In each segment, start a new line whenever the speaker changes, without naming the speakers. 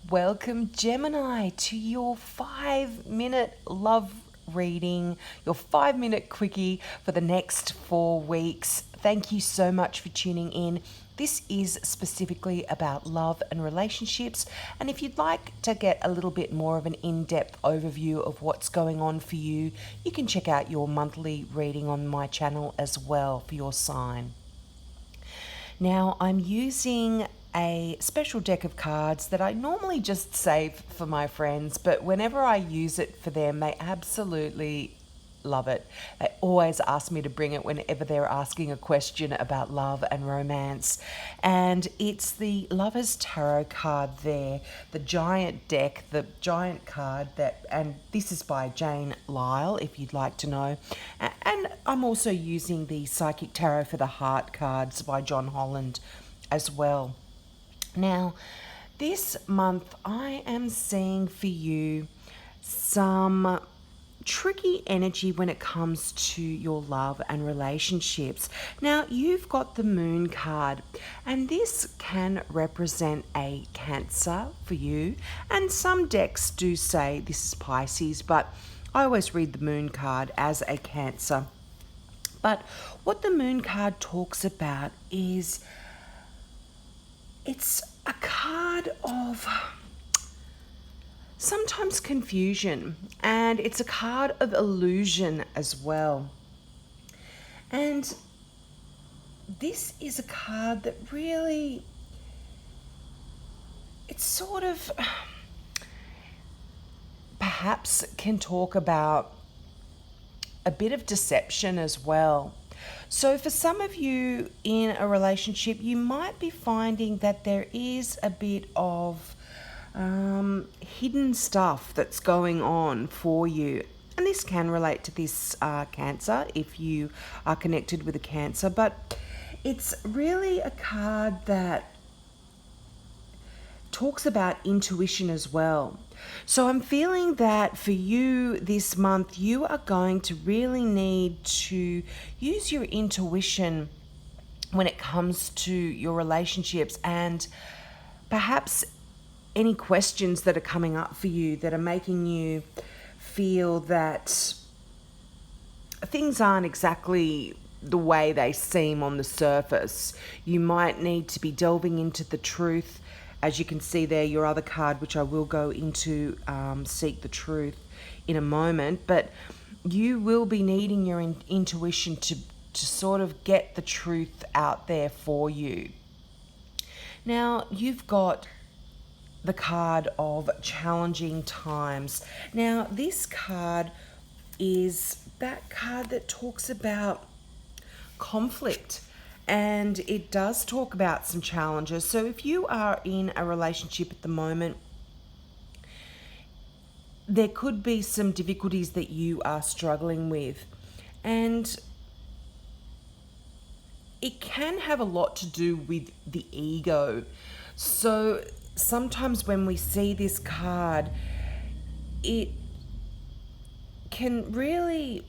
Welcome, Gemini, to your 5-minute love reading, your 5-minute quickie for the next 4 weeks. Thank you so much for tuning in. This is specifically about love and relationships. And if you'd like to get a little bit more of an in-depth overview of what's going on for you, you can check out your monthly reading on my channel as well for your sign. Now, I'm using a special deck of cards that I normally just save for my friends, but whenever I use it for them, they absolutely love it. They always ask me to bring it whenever they're asking a question about love and romance. And it's the Lover's Tarot card there, the giant deck, the giant card and this is by Jane Lyle, if you'd like to know. And I'm also using the Psychic Tarot for the Heart cards by John Holland as well. Now, this month I am seeing for you some tricky energy when it comes to your love and relationships. Now, you've got the Moon card, and this can represent a Cancer for you. And some decks do say this is Pisces, but I always read the Moon card as a Cancer. But what the Moon card talks about is it's a card of sometimes confusion, and it's a card of illusion as well. And this is a card that really, it's sort of perhaps can talk about a bit of deception as well. So for some of you in a relationship, you might be finding that there is a bit of hidden stuff that's going on for you. And this can relate to this Cancer if you are connected with a Cancer, but it's really a card that talks about intuition as well. So I'm feeling that for you this month, you are going to really need to use your intuition when it comes to your relationships, and perhaps any questions that are coming up for you that are making you feel that things aren't exactly the way they seem on the surface. You might need to be delving into the truth. As you can see there, your other card, which I will go into Seek the Truth in a moment, but you will be needing your intuition to sort of get the truth out there for you. Now, you've got the card of challenging times. Now, this card is that card that talks about conflict, and it does talk about some challenges. So if you are in a relationship at the moment, there could be some difficulties that you are struggling with, and it can have a lot to do with the ego. So sometimes when we see this card, it can really,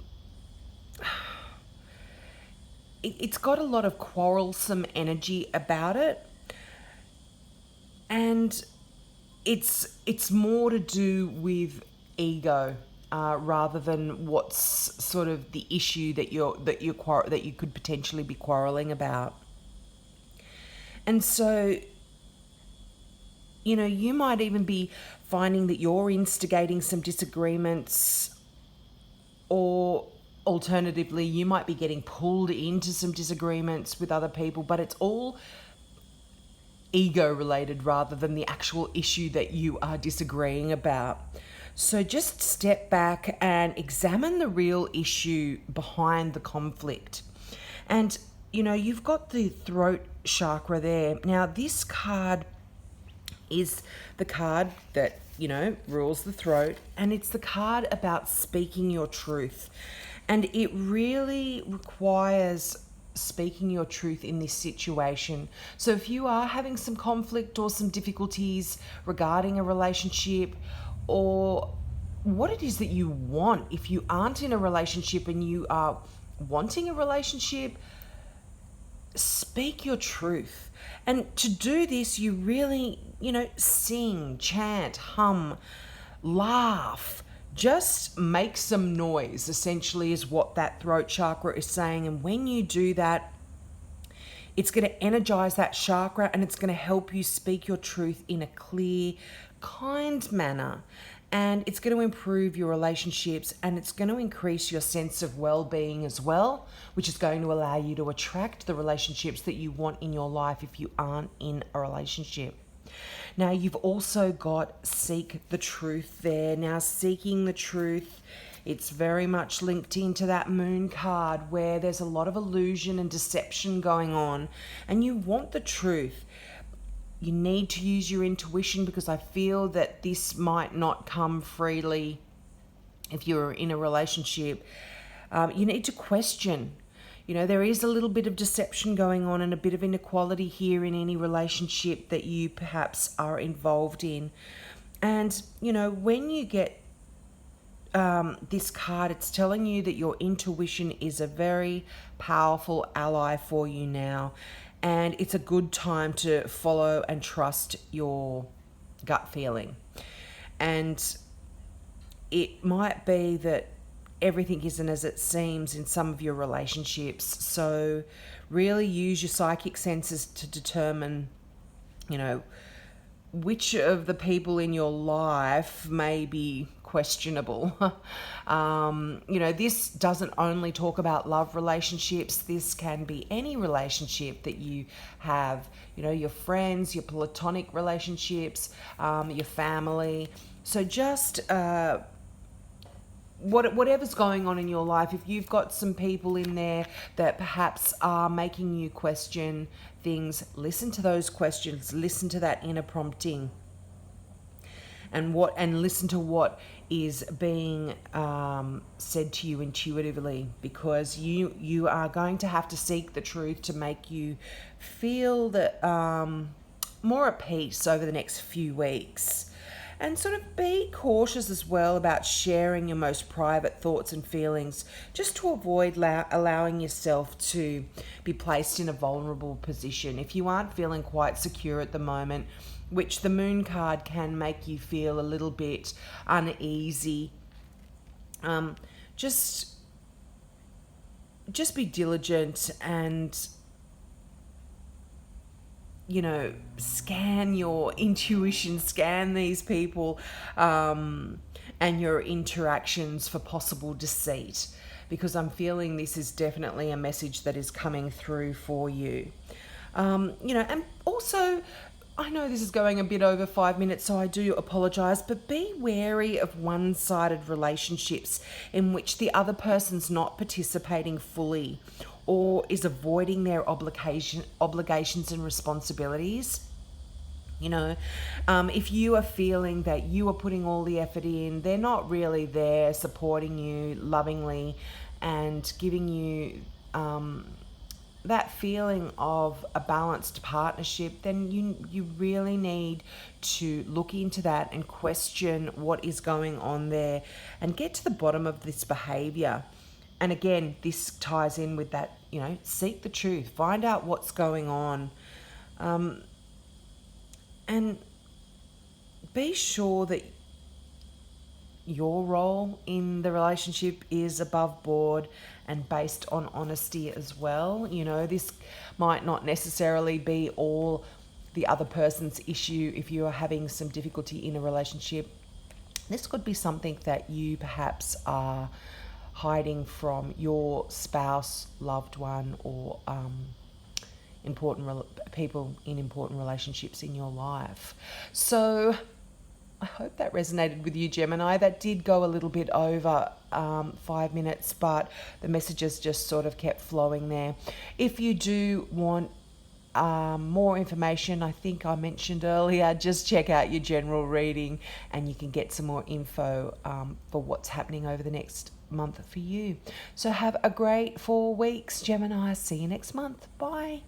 it's got a lot of quarrelsome energy about it, and it's more to do with ego rather than what's sort of the issue that you could potentially be quarreling about. And so, you know, you might even be finding that you're instigating some disagreements, or alternatively, you might be getting pulled into some disagreements with other people, but it's all ego related rather than the actual issue that you are disagreeing about. So just step back and examine the real issue behind the conflict. And, you know, you've got the throat chakra there. Now, this card is the card that, you know, rules the throat, and it's the card about speaking your truth. And it really requires speaking your truth in this situation. So if you are having some conflict or some difficulties regarding a relationship, or what it is that you want, if you aren't in a relationship and you are wanting a relationship, speak your truth. And to do this, you really sing, chant, hum, laugh. Just make some noise, essentially, is what that throat chakra is saying. And when you do that, it's going to energize that chakra, and it's going to help you speak your truth in a clear, kind manner. And it's going to improve your relationships, and it's going to increase your sense of well-being as well, which is going to allow you to attract the relationships that you want in your life if you aren't in a relationship. Now, you've also got seek the truth there. Now, seeking the truth, it's very much linked into that moon card where there's a lot of illusion and deception going on, and you want the truth. You need to use your intuition, because I feel that this might not come freely if you're in a relationship. You need to question. There is a little bit of deception going on and a bit of inequality here in any relationship that you perhaps are involved in. And, when you get this card, it's telling you that your intuition is a very powerful ally for you now. And it's a good time to follow and trust your gut feeling. And it might be that everything isn't as it seems in some of your relationships. So really use your psychic senses to determine, which of the people in your life may be questionable. This doesn't only talk about love relationships. This can be any relationship that you have, your friends, your platonic relationships, your family. So just whatever's going on in your life, if you've got some people in there that perhaps are making you question things, listen to those questions, listen to that inner prompting, and listen to what is being said to you intuitively, because you are going to have to seek the truth to make you feel that more at peace over the next few weeks. And sort of be cautious as well about sharing your most private thoughts and feelings, just to avoid allowing yourself to be placed in a vulnerable position. If you aren't feeling quite secure at the moment, which the moon card can make you feel a little bit uneasy, just be diligent and scan your intuition, scan these people and your interactions for possible deceit, because I'm feeling this is definitely a message that is coming through for you. And also, I know this is going a bit over 5 minutes, so I do apologize, but be wary of one-sided relationships in which the other person's not participating fully or is avoiding their obligations and responsibilities. If you are feeling that you are putting all the effort in, they're not really there supporting you lovingly and giving you that feeling of a balanced partnership, then you really need to look into that and question what is going on there and get to the bottom of this behavior. And again, this ties in with that, seek the truth, find out what's going on, and be sure that your role in the relationship is above board and based on honesty as well. This might not necessarily be all the other person's issue if you are having some difficulty in a relationship. This could be something that you perhaps are hiding from your spouse, loved one, or people in important relationships in your life. So I hope that resonated with you, Gemini. That did go a little bit over 5 minutes, but the messages just sort of kept flowing there. If you do want more information, I think I mentioned earlier, just check out your general reading and you can get some more info for what's happening over the next month for you. So have a great 4 weeks, Gemini. See you next month. Bye.